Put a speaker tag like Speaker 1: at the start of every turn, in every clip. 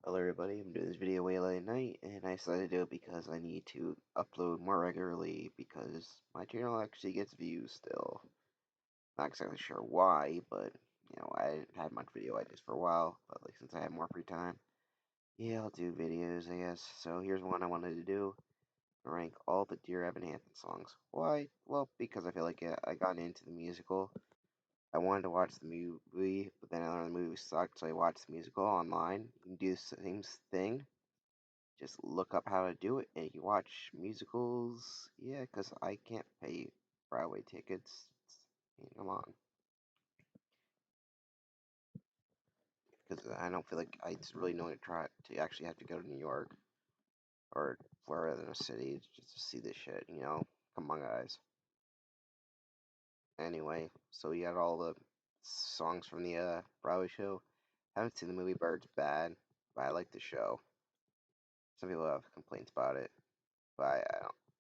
Speaker 1: Hello everybody, I'm doing this video way late at night, and I decided to do it because I need to upload more regularly because my channel actually gets views still. Not exactly sure why, but I hadn't had much video ideas for a while, but like since I have more free time, yeah, I'll do videos, I guess. So here's one I wanted to do, rank all the Dear Evan Hansen songs. Why? Well, because I feel like I got into the musical. I wanted to watch the movie, but then I learned the movie sucked, so I watched the musical online. You can do the same thing. Just look up how to do it and you watch musicals. Yeah, because I can't pay Broadway tickets. Come on. Because I don't feel like I just really know to try to actually have to go to New York or Florida than a city just to see this shit. Come on, guys. Anyway, so you got all the songs from the Broadway show. I haven't seen the movie, but it's bad, but I like the show. Some people have complaints about it, but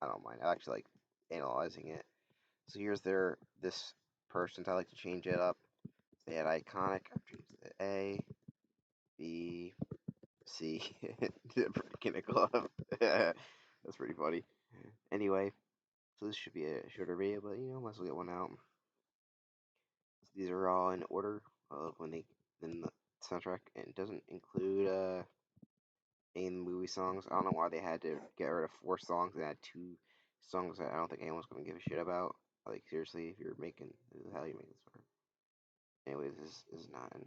Speaker 1: I don't mind. I actually like analyzing it. So here's this person's. I like to change it up. They had iconic. I've changed the A, B, C. Pretty club. That's pretty funny. Anyway, so this should be a shorter video, but might as well get one out. So these are all in order of when they in the soundtrack, and it doesn't include any movie songs. I don't know why they had to get rid of 4 songs and add 2 songs that I don't think anyone's gonna give a shit about. Like seriously, if you're making, this is how you make this work. Anyways, this is not in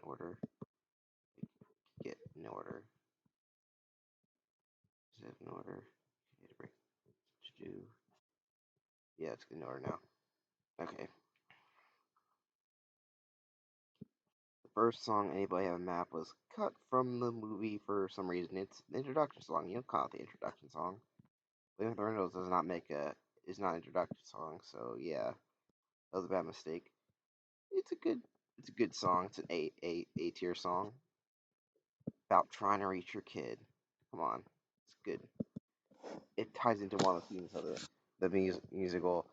Speaker 1: order. Get in order. Is it in order? Need to break to do. Yeah, it's in order now. Okay. The first song anybody have a map was cut from the movie for some reason. It's the introduction song. You don't call it the introduction song. Living with the Windows does not make a is not an introduction song, so yeah. That was a bad mistake. It's a good song. It's an A tier song. About trying to reach your kid. Come on. It's good. It ties into one of the themes of the musical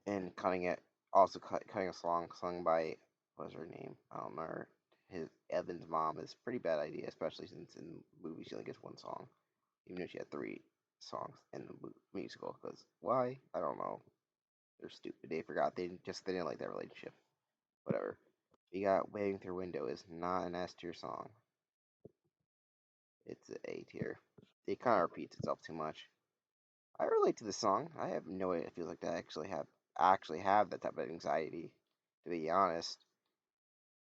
Speaker 1: and cutting it. Also cutting a song sung by what was her name? I don't remember. His Evan's mom is a pretty bad idea, especially since in the movie she only gets 1 song, even though she had 3 songs in the musical. Because why? I don't know. They're stupid. They forgot. They didn't like that relationship. Whatever. You got Waving Through Window is not an S tier song. It's an A tier. It kind of repeats itself too much. I relate to the song. I have no idea. It feels like I actually have that type of anxiety, to be honest.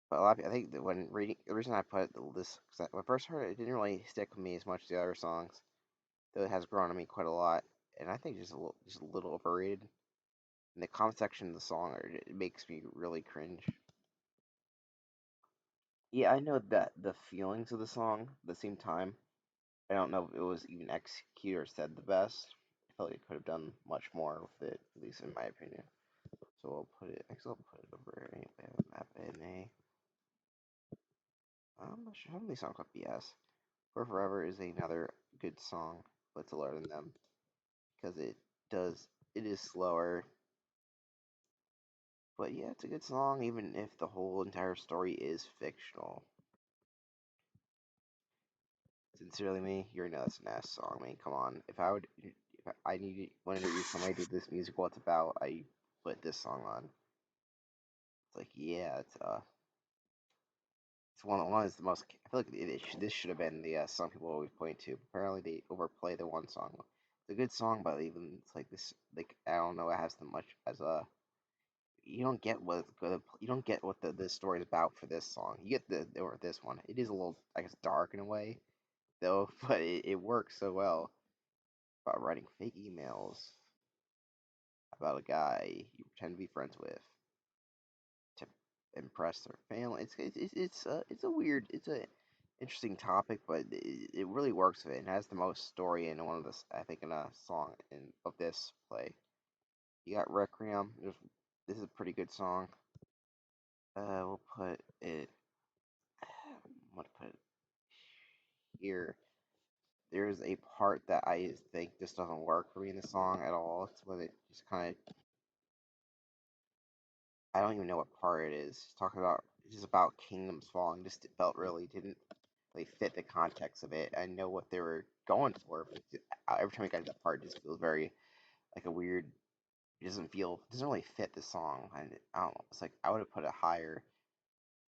Speaker 1: But a lot of people, I think that when reading, the reason I put this, because when I first heard it, it didn't really stick with me as much as the other songs, though it has grown on me quite a lot. And I think just a little overrated. In the comment section of the song, it makes me really cringe. Yeah, I know that the feelings of the song, at the same time, I don't know if it was even executed or said the best. I felt like it could have done much more with it, at least in my opinion. So I'll put it over anyway. Map in A. I'm not sure how many songs on BS. For Forever is another good song, but it's lower than them because it is slower. But yeah, it's a good song, even if the whole entire story is fictional. Sincerely, me, you know it's an ass song. I mean, come on. If I needed wanted to read somebody did this musical, it's about, I put this song on. It's like, yeah, it's one of the most. I feel like this should have been the song people always point to. Apparently, they overplay the one song. It's a good song, but even it's like this. Like I don't know, it has the much as a. You don't get you don't get what the story is about for this song. You get or this one. It is a little, I guess, dark in a way, though, but it works so well. About writing fake emails about a guy you pretend to be friends with to impress their family. It's a interesting topic, but it really works with it. It has the most story in one of the I think in a song of this play. You got Requiem. This is a pretty good song. We'll put it. I'm gonna put it here. There's a part that I think just doesn't work for me in the song at all. It's when it just kind of, I don't even know what part it is. It's talking about just about kingdoms falling. Just it felt really didn't really fit the context of it. I know what they were going for, but every time I got to that part, it just feels very like a weird. It doesn't really fit the song. And I don't know. It's like I would have put it higher.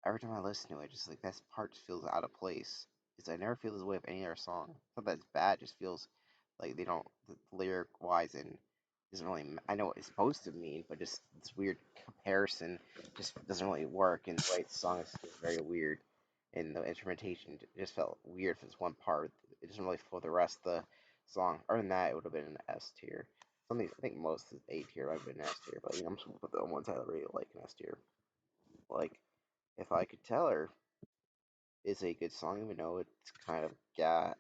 Speaker 1: Every time I listen to it, just like that part just feels out of place. Because I never feel this way with any other song. Not that it's bad, it just feels like they don't the lyric wise and doesn't really. I know what it's supposed to mean, but just this weird comparison just doesn't really work. And the way the song is very weird, and the instrumentation just felt weird for this one part. It doesn't really flow the rest of the song. Other than that, it would have been an S tier. Something I think most is A tier. I've been an S tier, but I'm just gonna put the ones I really like in S tier. Like if I could tell her is a good song, even though it's kind of got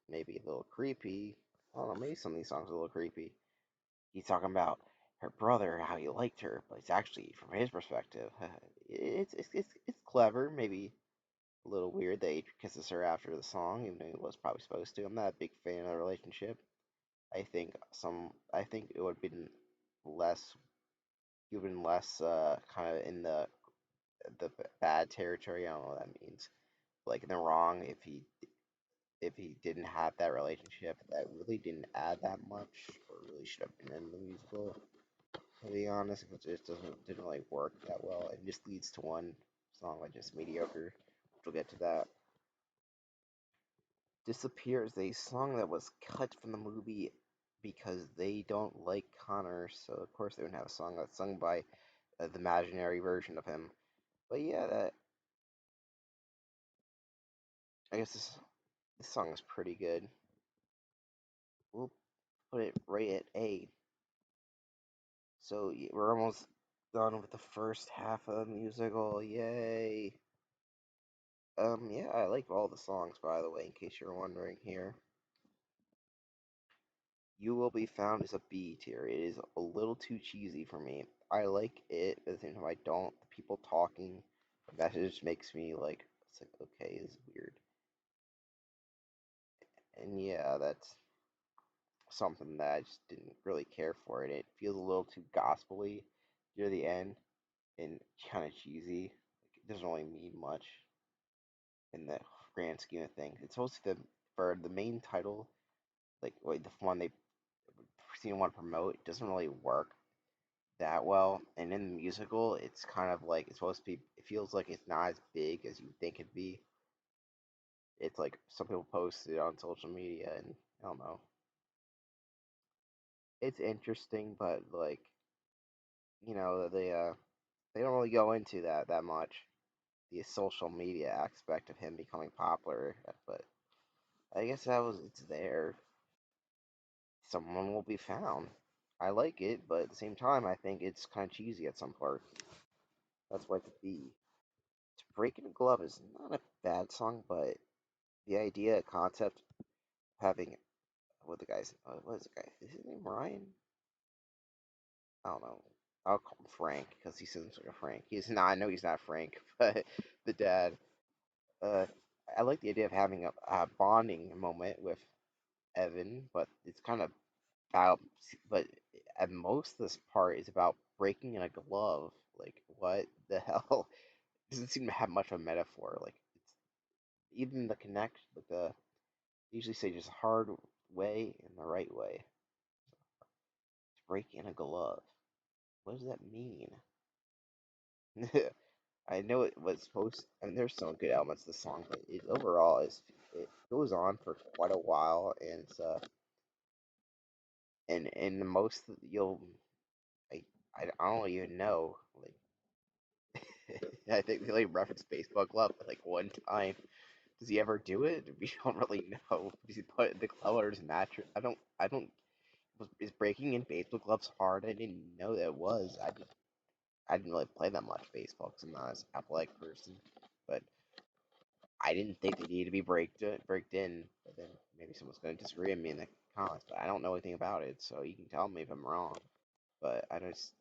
Speaker 1: maybe a little creepy. I don't know, maybe some of these songs are a little creepy. He's talking about her brother, how he liked her, but it's actually from his perspective. It's clever, maybe a little weird that he kisses her after the song, even though he was probably supposed to. I'm not a big fan of the relationship. I think it would have been less, he would have been less kind of in the bad territory. I don't know what that means. Like in the wrong if he didn't have that relationship that really didn't add that much or really should have been in the musical. To be honest, it just didn't really work that well. It just leads to one song like just mediocre. We'll get to that. Disappears, a song that was cut from the movie because they don't like Connor, so of course they wouldn't have a song that's sung by the imaginary version of him. But yeah, that I guess this song is pretty good. We'll put it right at A. So we're almost done with the first half of the musical. Yay! Yeah, I like all the songs, by the way, in case you're wondering here. You Will Be Found is a B tier. It is a little too cheesy for me. I like it, but at the same time, I don't. The people talking, that just makes me like, it's like, okay, it's weird. And yeah, that's something that I just didn't really care for it. It feels a little too gospely near the end and kind of cheesy. Like, it doesn't really mean much in the grand scheme of things. It's supposed to for the main title, like wait, the one they seem to want to promote, it doesn't really work that well. And in the musical, it's kind of like it's supposed to be. It feels like it's not as big as you think it'd be. It's like some people post it on social media, and I don't know. It's interesting, but like they don't really go into that much. The social media aspect of him becoming popular, but I guess that was it's there. Someone will be found. I like it, but at the same time, I think it's kind of cheesy at some parts. That's why it's a B. To Break in a Glove is not a bad song, but the idea, concept, of having what is the guy? Is his name Ryan? I don't know. I'll call him Frank because he seems like a Frank. He's not. I know he's not Frank, but the dad. Uh, I like the idea of having a bonding moment with Evan, but it's kind of about, but at most this part is about breaking in a glove. Like, what the hell? It doesn't seem to have much of a metaphor. Like, it's even the connection, like the usually say just hard way and the right way. To break in a glove. What does that mean? I know it was supposed. I mean, there's some good elements to the song, but it overall is it goes on for quite a while, and it's and the most you'll I I don't even know like I think they only reference baseball glove like one time. Does he ever do it? We don't really know. Does he put the glove under his mattress? I don't. Is breaking in baseball gloves hard? I didn't know that it was. I didn't really play that much baseball because I'm not as athletic person. But I didn't think they needed to be breaked in. But then maybe someone's going to disagree with me in the comments. But I don't know anything about it, so you can tell me if I'm wrong. But I just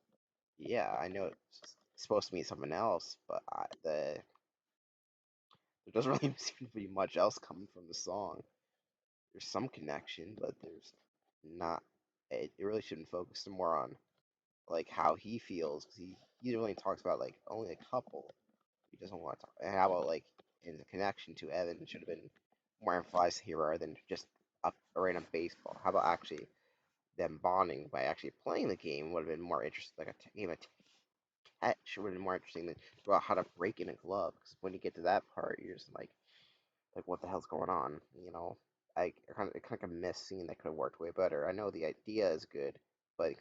Speaker 1: yeah, I know it's supposed to mean something else, but there doesn't really seem to be much else coming from the song. There's some connection, but there's not. It really shouldn't focus more on like how he feels because he really talks about like only a couple. He doesn't want to talk. And how about like in the connection to Evan should have been more emphasized here rather than just a random baseball. How about actually them bonding by actually playing the game would have been more interesting. Like a game of catch would have been more interesting than about how to break in a glove. Because when you get to that part, you're just like what the hell's going on? You know, I kind of miss scene that could have worked way better. I know the idea is good, but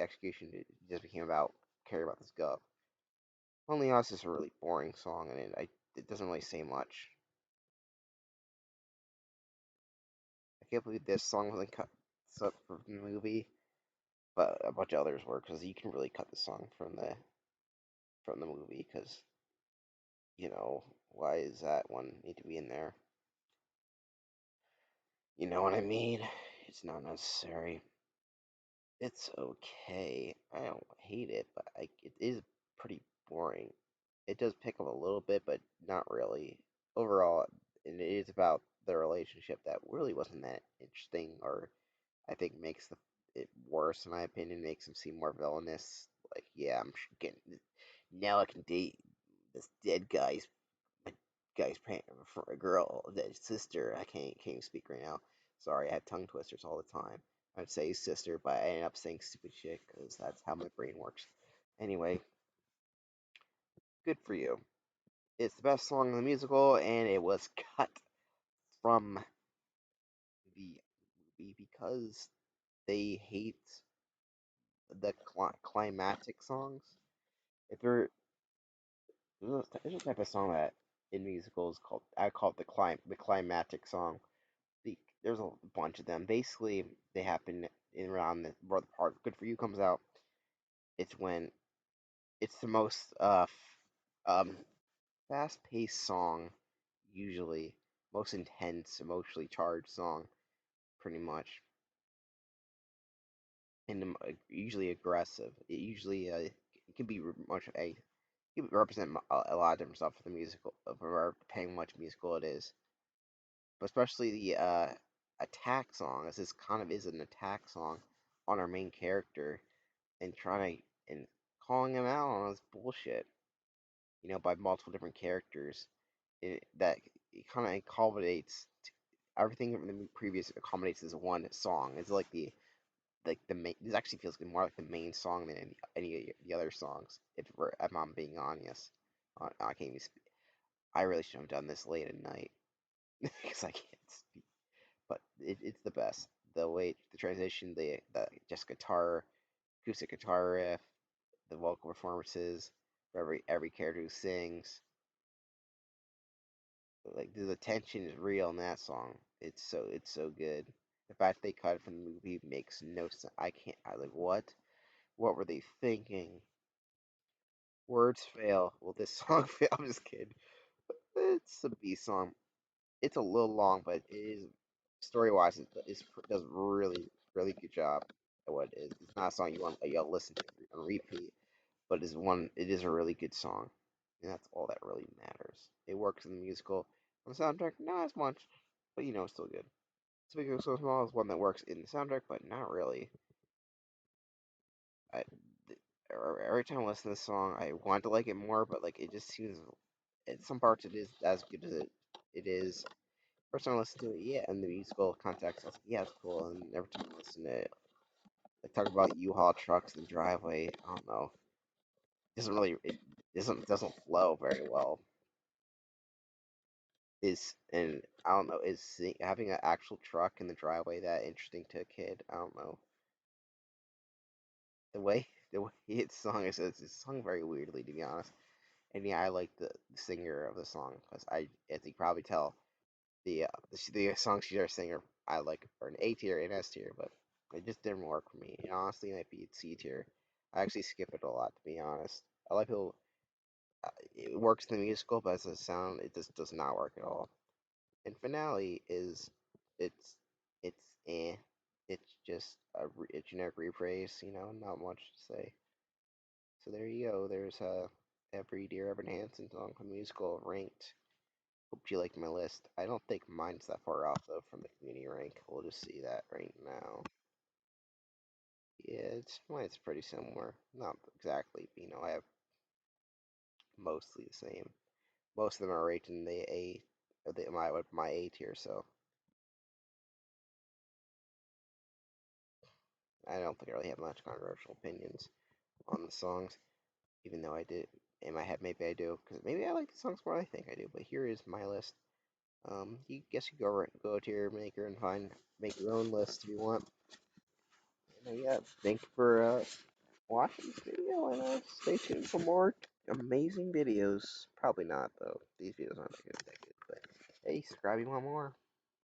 Speaker 1: execution just became about caring about this glove. Only Us is a really boring song, and it doesn't really say much. I can't believe this song wasn't cut from the movie, but a bunch of others were because you can really cut the song from the movie because why is that one need to be in there? You know what I mean? It's not necessary. It's okay. I don't hate it, but it is pretty boring. It does pick up a little bit, but not really. Overall, it is about the relationship that really wasn't that interesting, or I think makes it worse, in my opinion, makes him seem more villainous. Like, yeah, getting now I can date this dead guy's praying for a girl, the sister. I can't even speak right now. Sorry, I have tongue twisters all the time. I'd say sister, but I end up saying stupid shit because that's how my brain works. Anyway, good for you. It's the best song in the musical, and it was cut from the movie because they hate the climatic songs. If there, there's a type of song that in musicals called I call it the climatic song. There's a bunch of them. Basically, they happen in around where the part "Good for You" comes out. It's when it's the most um fast-paced song, usually most intense, emotionally charged song, pretty much, and usually aggressive. It usually it can be much a it can represent a lot of different stuff for the musical, for depending much musical it is. But especially the attack song, as this kind of is an attack song on our main character and trying to and calling him out on his bullshit, by multiple different characters. That it kind of accommodates everything from the previous accommodates this one song. It's like the main. This actually feels more like the main song than any of the other songs. If I'm being honest, I can't even. I really should have done this late at night because I can't speak. But it's the best. The way the transition, the just guitar, acoustic guitar riff, the vocal performances for every character who sings. Like the tension is real in that song. It's so good. The fact they cut it from the movie makes no sense. I can't. I like what? What were they thinking? Words fail. Well, this song fail. I'm just kidding. It's a B song. It's a little long, but it is story wise. It does really good job at what it is. It's not a song you'll listen to on repeat, but it's one. It is a really good song, and that's all that really matters. It works in the musical. On the soundtrack, not as much, but it's still good. Speaking of So Small is one that works in the soundtrack, but not really. I, every time I listen to this song, I want to like it more, but like it just seems. In some parts, it is as good as it is. First time I listen to it, yeah, in the musical context, I was like, yeah, it's cool. And every time I listen to it, like talk about U-Haul trucks in the driveway, I don't know, it doesn't flow very well. Is and I don't know, having an actual truck in the driveway that interesting to a kid? I don't know. The way it's sung it's sung very weirdly, to be honest. And yeah, I like the singer of the song because as you probably tell, the songs she's our singer I like are an A tier and S tier, but it just didn't work for me. And honestly, it might be C tier. I actually skip it a lot, to be honest. I like people. It works in the musical, but as a sound, it just does not work at all. And finale is it's it's eh. It's just a generic rephrase, not much to say. So there you go. There's every Dear Evan Hansen song from the musical ranked. Hope you liked my list. I don't think mine's that far off though from the community rank. We'll just see that right now. Yeah, mine's pretty similar. Not exactly, but I have mostly the same. most of them are rated in the A, my A tier. So I don't think I really have much controversial opinions on the songs, even though I did in my head maybe I do, because maybe I like the songs more than I think I do. But here is my list. You guess you go to your maker and make your own list if you want. And yeah, thank you for watching this video, and stay tuned for more amazing videos. Probably not though. These videos aren't that good, but hey, subscribe if you want more.